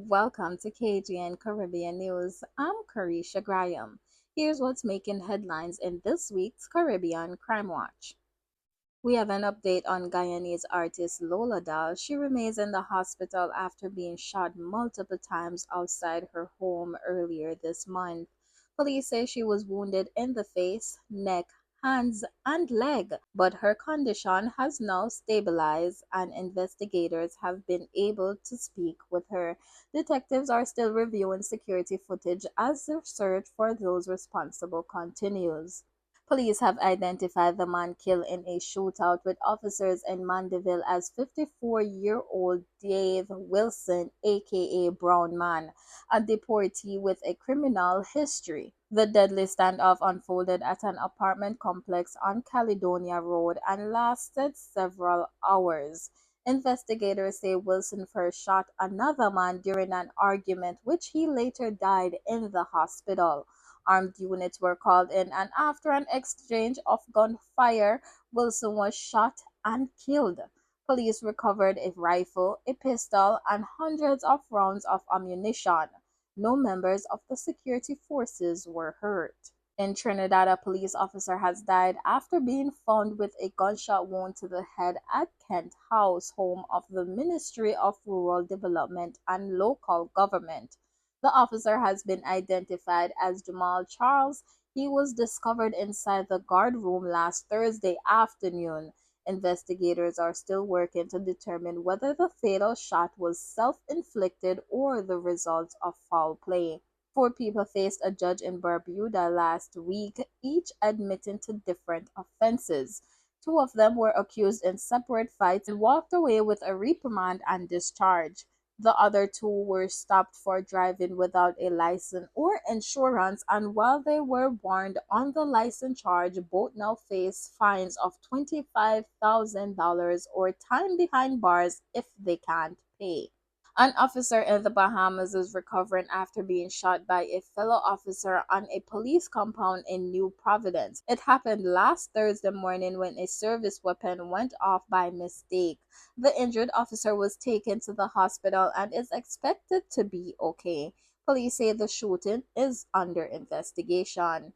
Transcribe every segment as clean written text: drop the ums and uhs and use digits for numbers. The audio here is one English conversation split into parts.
Welcome to KGN Caribbean News. I'm Carisha Graham. Here's what's making headlines in this week's Caribbean Crime Watch. We have an update on Guyanese artist Lola Doll. She remains in the hospital after being shot multiple times outside her home earlier this month. Police say she was wounded in the face, neck, hands, and leg, but her condition has now stabilized and investigators have been able to speak with her. Detectives are still reviewing security footage as the search for those responsible continues. Police have identified the man killed in a shootout with officers in Mandeville as 54-year-old Dave Wilson, aka Brown Man, a deportee with a criminal history. The deadly standoff unfolded at an apartment complex on Caledonia Road and lasted several hours. Investigators say Wilson first shot another man during an argument, which he later died in the hospital. Armed units were called in, and after an exchange of gunfire, Wilson was shot and killed. Police recovered a rifle, a pistol, and hundreds of rounds of ammunition. No members of the security forces were hurt. In Trinidad, a police officer has died after being found with a gunshot wound to the head at Kent House, home of the Ministry of Rural Development and Local Government. The officer has been identified as Jamal Charles. He was discovered inside the guard room last Thursday afternoon. Investigators are still working to determine whether the fatal shot was self-inflicted or the result of foul play. Four people faced a judge in Barbuda last week, each admitting to different offenses. Two of them were accused in separate fights and walked away with a reprimand and discharge. The other two were stopped for driving without a license or insurance, and while they were warned on the license charge, both now face fines of $25,000 or time behind bars if they can't pay. An officer in the Bahamas is recovering after being shot by a fellow officer on a police compound in New Providence. It happened last Thursday morning when a service weapon went off by mistake. The injured officer was taken to the hospital and is expected to be okay. Police say the shooting is under investigation.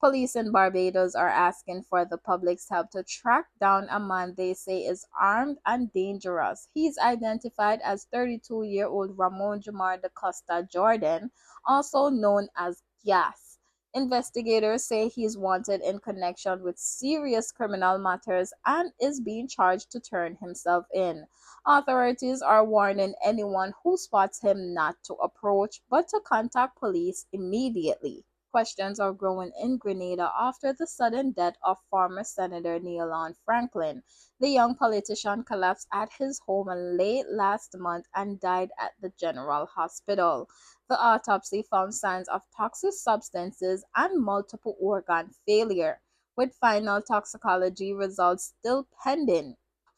Police in Barbados are asking for the public's help to track down a man they say is armed and dangerous. He's identified as 32-year-old Ramon Jamar da Costa Jordan, also known as Gas. Investigators say he's wanted in connection with serious criminal matters and is being charged to turn himself in. Authorities are warning anyone who spots him not to approach, but to contact police immediately. Questions are growing in Grenada after the sudden death of former Senator Neil Franklin. The young politician collapsed at his home late last month and died at the General Hospital. The autopsy found signs of toxic substances and multiple organ failure, with final toxicology results still pending.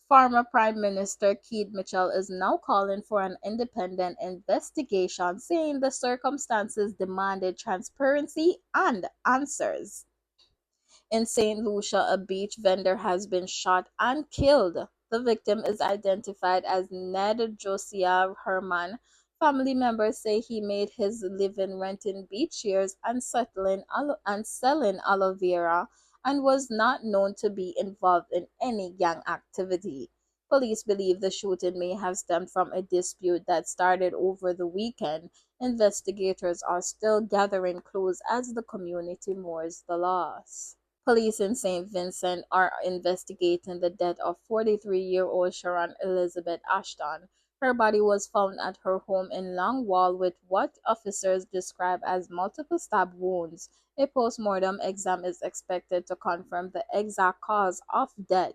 Former Prime Minister Keith Mitchell is now calling for an independent investigation, saying the circumstances demanded transparency and answers. In St. Lucia, a beach vendor has been shot and killed. The victim is identified as Ned Josiah Herman. Family members say he made his living renting beach chairs and selling aloe vera and was not known to be involved in any gang activity. Police believe the shooting may have stemmed from a dispute that started over the weekend. Investigators are still gathering clues as the community mourns the loss. Police in St. Vincent are investigating the death of 43-year-old Sharon Elizabeth Ashton. Her body was found at her home in Longwall with what officers describe as multiple stab wounds. A post-mortem exam is expected to confirm the exact cause of death.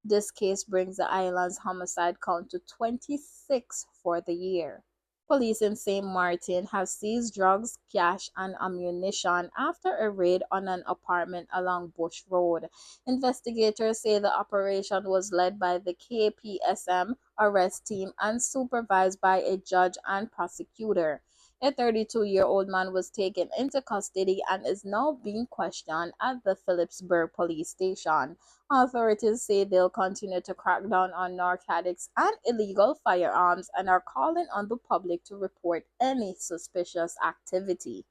This case brings the island's homicide count to 26 for the year. Police in Saint Maarten have seized drugs, cash, and ammunition after a raid on an apartment along Bush Road. Investigators say the operation was led by the KPSM arrest team and supervised by a judge and prosecutor. A 32-year-old man was taken into custody and is now being questioned at the Phillipsburg police station. Authorities say they'll continue to crack down on narcotics and illegal firearms and are calling on the public to report any suspicious activity.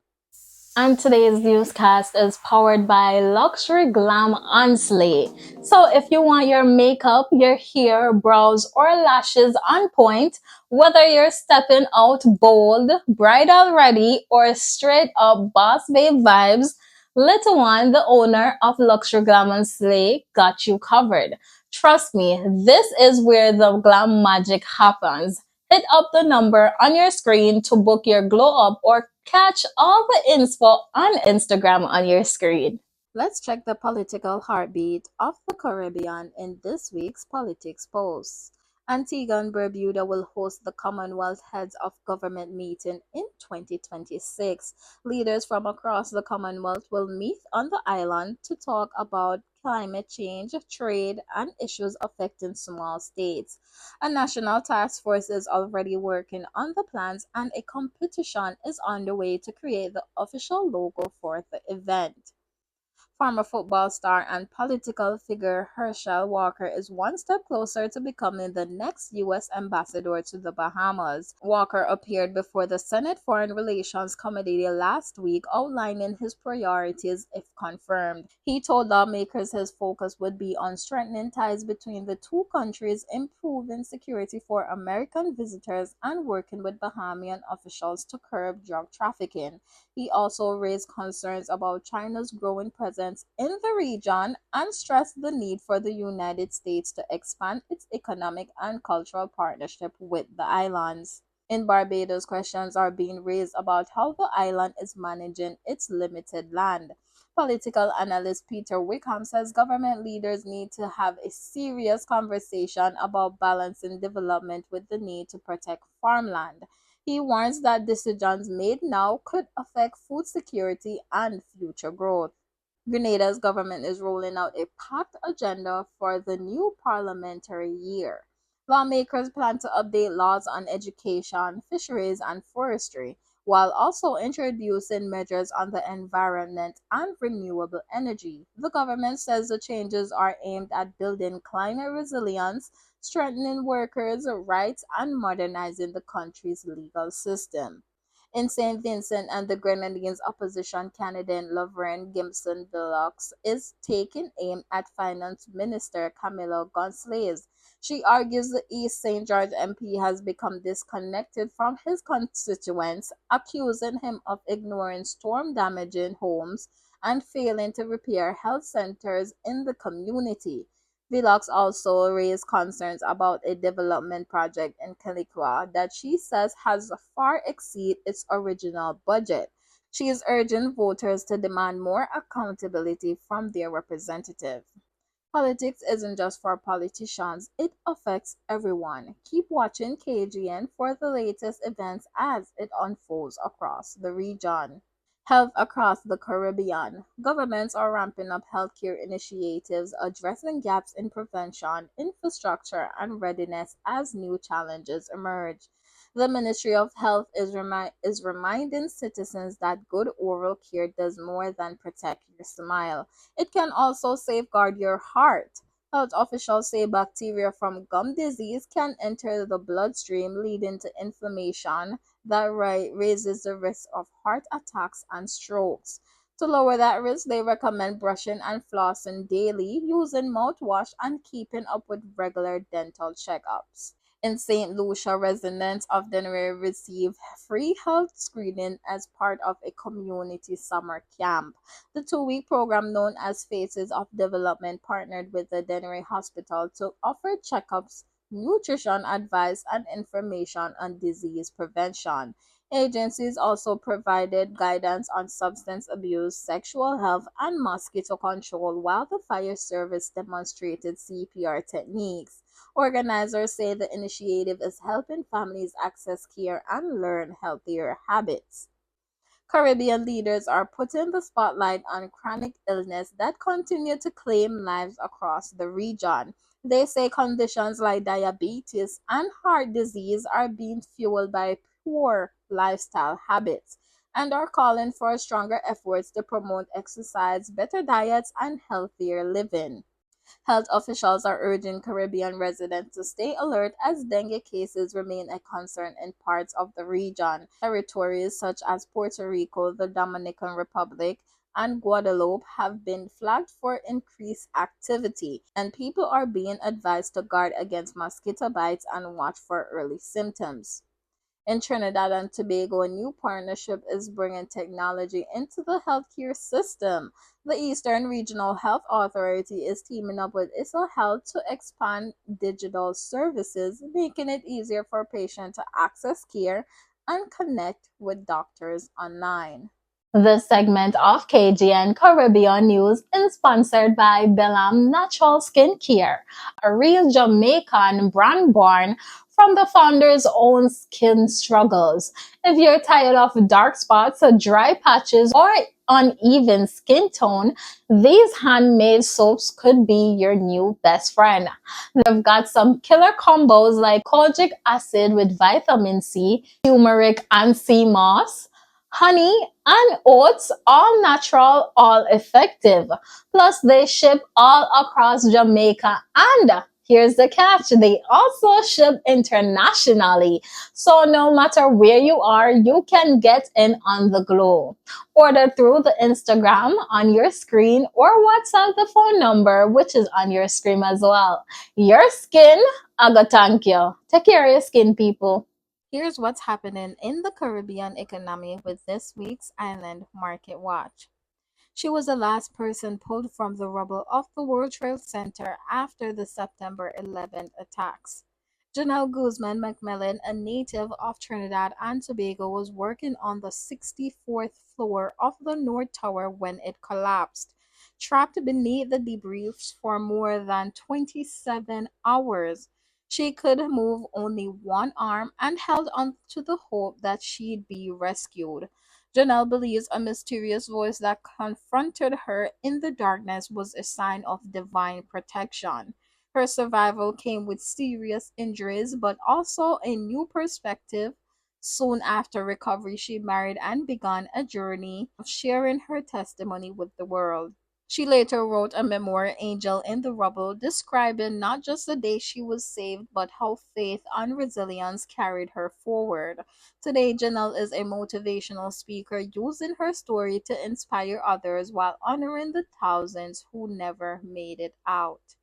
And today's newscast is powered by Luxury Glam Onsley. So if you want your makeup, your hair, brows, or lashes on point, whether you're stepping out bold, bridal ready, or straight up boss babe vibes, Little One, the owner of Luxury Glam Onsley, got you covered. Trust me, this is where the glam magic happens. Hit up the number on your screen to book your glow up or catch all the info on Instagram on your screen. Let's check the political heartbeat of the Caribbean in this week's Politics Post. Antigua and Barbuda will host the Commonwealth Heads of Government meeting in 2026. Leaders from across the Commonwealth will meet on the island to talk about climate change, trade, and issues affecting small states. A national task force is already working on the plans, and a competition is underway to create the official logo for the event. Former football star and political figure Herschel Walker is one step closer to becoming the next U.S. ambassador to the Bahamas. Walker appeared before the Senate Foreign Relations Committee last week outlining his priorities if confirmed. He told lawmakers his focus would be on strengthening ties between the two countries, improving security for American visitors, and working with Bahamian officials to curb drug trafficking. He also raised concerns about China's growing presence in the region and stressed the need for the United States to expand its economic and cultural partnership with the islands. In Barbados, questions are being raised about how the island is managing its limited land. Political analyst Peter Wickham says government leaders need to have a serious conversation about balancing development with the need to protect farmland. He warns that decisions made now could affect food security and future growth. Grenada's government is rolling out a packed agenda for the new parliamentary year. Lawmakers plan to update laws on education, fisheries, and forestry, while also introducing measures on the environment and renewable energy. The government says the changes are aimed at building climate resilience, strengthening workers' rights, and modernizing the country's legal system. In St. Vincent and the Grenadines, opposition candidate Laverne Gibson Villox is taking aim at Finance Minister Camilo Gonzalez. She argues the East St. George MP has become disconnected from his constituents, accusing him of ignoring storm damaging homes and failing to repair health centers in the community. Villox also raised concerns about a development project in Caliqua that she says has far exceeded its original budget. She is urging voters to demand more accountability from their representatives. Politics isn't just for politicians, it affects everyone. Keep watching KGN for the latest events as it unfolds across the region. Health across the Caribbean. Governments are ramping up healthcare initiatives addressing gaps in prevention, infrastructure, and readiness as new challenges emerge. The Ministry of Health is reminding citizens that good oral care does more than protect your smile. It can also safeguard your heart. Health officials say bacteria from gum disease can enter the bloodstream, leading to inflammation that raises the risk of heart attacks and strokes. To lower that risk, they recommend brushing and flossing daily, using mouthwash, and keeping up with regular dental checkups. In St. Lucia, residents of Dennery receive free health screening as part of a community summer camp. The 2-week program, known as Faces of Development, partnered with the Dennery Hospital to offer checkups, nutrition advice, and information on disease prevention. Agencies also provided guidance on substance abuse, sexual health, and mosquito control, while the fire service demonstrated CPR techniques. Organizers say the initiative is helping families access care and learn healthier habits. Caribbean leaders are putting the spotlight on chronic illness that continue to claim lives across the region. They say conditions like diabetes and heart disease are being fueled by poor lifestyle habits and are calling for stronger efforts to promote exercise, better diets, and healthier living. Health officials are urging Caribbean residents to stay alert as dengue cases remain a concern in parts of the region. Territories such as Puerto Rico, the Dominican Republic, and Guadeloupe have been flagged for increased activity, and people are being advised to guard against mosquito bites and watch for early symptoms. In Trinidad and Tobago, a new partnership is bringing technology into the healthcare system. The Eastern Regional Health Authority is teaming up with ISO Health to expand digital services, making it easier for patients to access care and connect with doctors online. This segment of KGN Caribbean News is sponsored by Bellam Natural Skincare, a real Jamaican brand born from the founder's own skin struggles. If you're tired of dark spots, dry patches, or uneven skin tone, these handmade soaps could be your new best friend. They've got some killer combos like kojic acid with vitamin C, turmeric and sea moss, honey, and oats, all natural, all effective. Plus, they ship all across Jamaica. And here's the catch, they also ship internationally. So, no matter where you are, you can get in on the glow. Order through the Instagram on your screen or WhatsApp the phone number, which is on your screen as well. Your skin, I got thank you. Take care of your skin, people. Here's what's happening in the Caribbean economy with this week's Island Market Watch. She was the last person pulled from the rubble of the World Trade Center after the September 11th attacks. Janelle Guzman McMillan, a native of Trinidad and Tobago, was working on the 64th floor of the North Tower when it collapsed. Trapped beneath the debris for more than 27 hours, she could move only one arm and held on to the hope that she'd be rescued. Janelle believes a mysterious voice that confronted her in the darkness was a sign of divine protection. Her survival came with serious injuries, but also a new perspective. Soon after recovery, she married and began a journey of sharing her testimony with the world. She later wrote a memoir, Angel in the Rubble, describing not just the day she was saved, but how faith and resilience carried her forward. Today, Janelle is a motivational speaker using her story to inspire others while honoring the thousands who never made it out.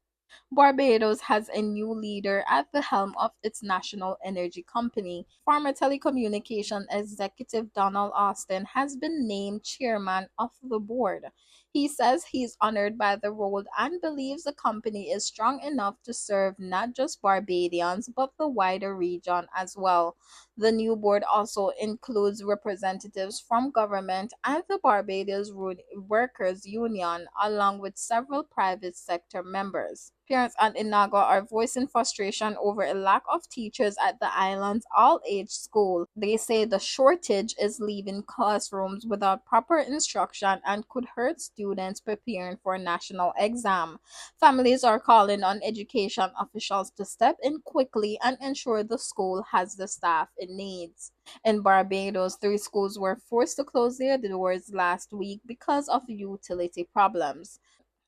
Barbados has a new leader at the helm of its national energy company. Former telecommunication executive Donald Austin has been named chairman of the board. He says he's honored by the role and believes the company is strong enough to serve not just Barbadians but the wider region as well. The new board also includes representatives from government and the Barbados Workers Union, along with several private sector members. Parents at Inaga are voicing frustration over a lack of teachers at the island's all age school. They say the shortage is leaving classrooms without proper instruction and could hurt students preparing for a national exam. Families are calling on education officials to step in quickly and ensure the school has the staff it needs. In Barbados, three schools were forced to close their doors last week because of utility problems.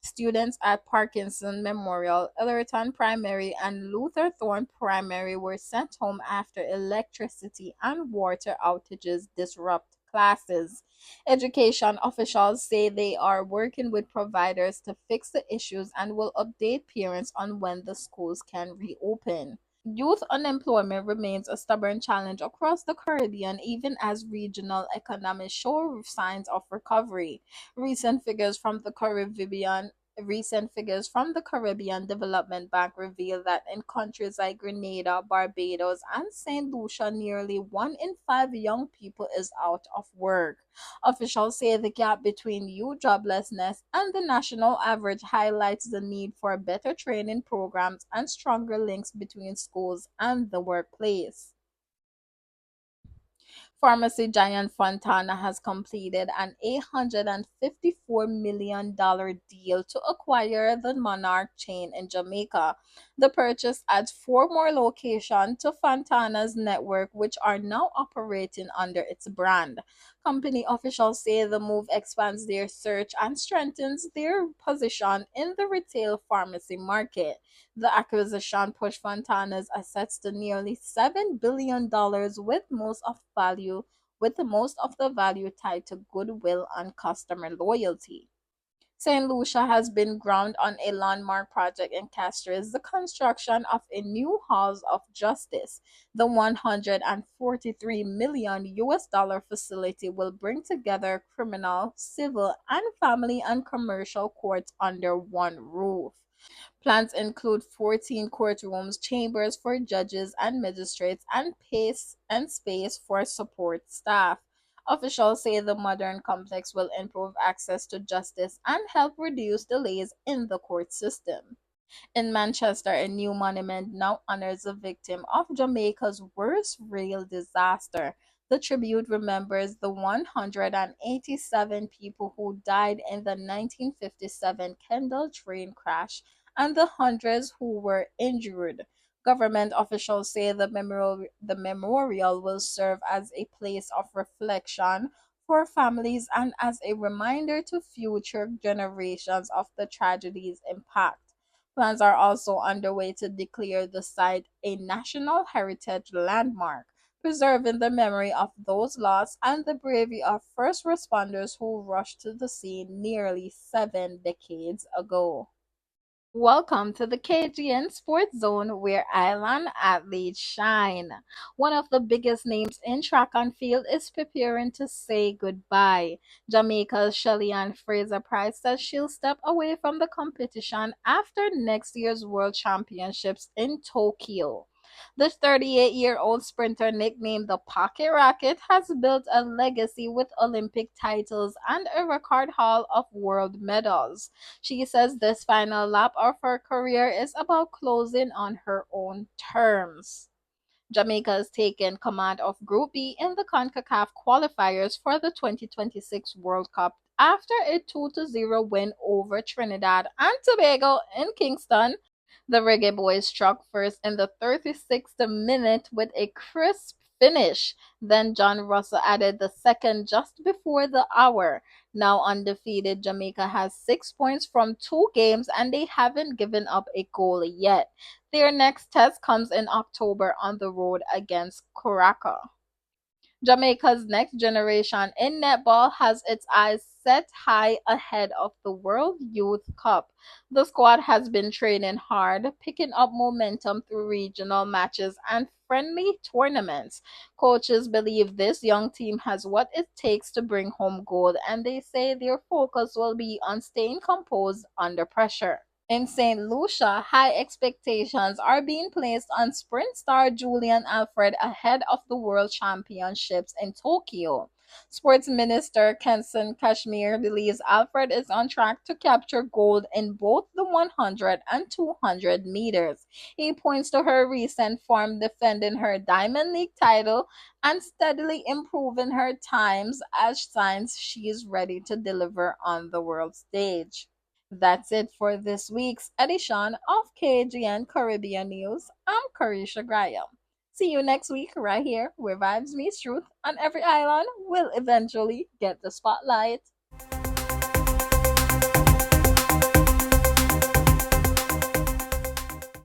Students at Parkinson Memorial, Ellerton Primary, and Luther Thorne Primary were sent home after electricity and water outages disrupt classes. Education officials say they are working with providers to fix the issues and will update parents on when the schools can reopen. Youth unemployment remains a stubborn challenge across the Caribbean, even as regional economies show signs of recovery. Recent figures from the Caribbean Recent figures from the Caribbean Development Bank reveal that in countries like Grenada, Barbados, and St. Lucia, nearly 1 in 5 young people is out of work. Officials say the gap between youth joblessness and the national average highlights the need for better training programs and stronger links between schools and the workplace. Pharmacy giant Fontana has completed an $854 million deal to acquire the Monarch chain in Jamaica. The purchase adds four more locations to Fontana's network, which are now operating under its brand. Company officials say the move expands their search and strengthens their position in the retail pharmacy market. The acquisition pushed Fontana's assets to nearly $7 billion, with most of the value tied to goodwill and customer loyalty. St. Lucia has been ground on a landmark project in Castries, the construction of a new Halls of Justice. The 143 million US dollar facility will bring together criminal, civil, and family and commercial courts under one roof. Plans include 14 courtrooms, chambers for judges and magistrates, and space for support staff. Officials say the modern complex will improve access to justice and help reduce delays in the court system. In Manchester, a new monument now honors the victim of Jamaica's worst rail disaster. The tribute remembers the 187 people who died in the 1957 Kendal train crash and the hundreds who were injured. Government officials say the memorial will serve as a place of reflection for families and as a reminder to future generations of the tragedy's impact. Plans are also underway to declare the site a National Heritage Landmark, preserving the memory of those lost and the bravery of first responders who rushed to the scene nearly 7 decades ago. Welcome to the KGN Sports Zone where island athletes shine. One of the biggest names in track and field is preparing to say goodbye. Jamaica's Shelly-Ann Fraser-Price says she'll step away from the competition after next year's World Championships in Tokyo. The 38-year-old sprinter, nicknamed the Pocket Rocket, has built a legacy with Olympic titles and a record haul of world medals. She says this final lap of her career is about closing on her own terms. Jamaica has taken command of Group B in the CONCACAF qualifiers for the 2026 World Cup after a 2-0 win over Trinidad and Tobago in Kingston. The Reggae Boys struck first in the 36th minute with a crisp finish. Then John Russell added the second just before the hour. Now undefeated, Jamaica has 6 points from 2 games and they haven't given up a goal yet. Their next test comes in October on the road against Curacao. Jamaica's next generation in netball has its eyes set high ahead of the World Youth Cup. The squad has been training hard, picking up momentum through regional matches and friendly tournaments. Coaches believe this young team has what it takes to bring home gold, and they say their focus will be on staying composed under pressure. In St. Lucia, high expectations are being placed on sprint star Julian Alfred ahead of the World Championships in Tokyo. Sports Minister Kenson Kashmir believes Alfred is on track to capture gold in both the 100 and 200 meters. He points to her recent form defending her Diamond League title and steadily improving her times as signs she is ready to deliver on the world stage. That's it for this week's edition of KGN Caribbean News. I'm Karisha Graham. See you next week right here where vibes meets truth and every island will eventually get the spotlight.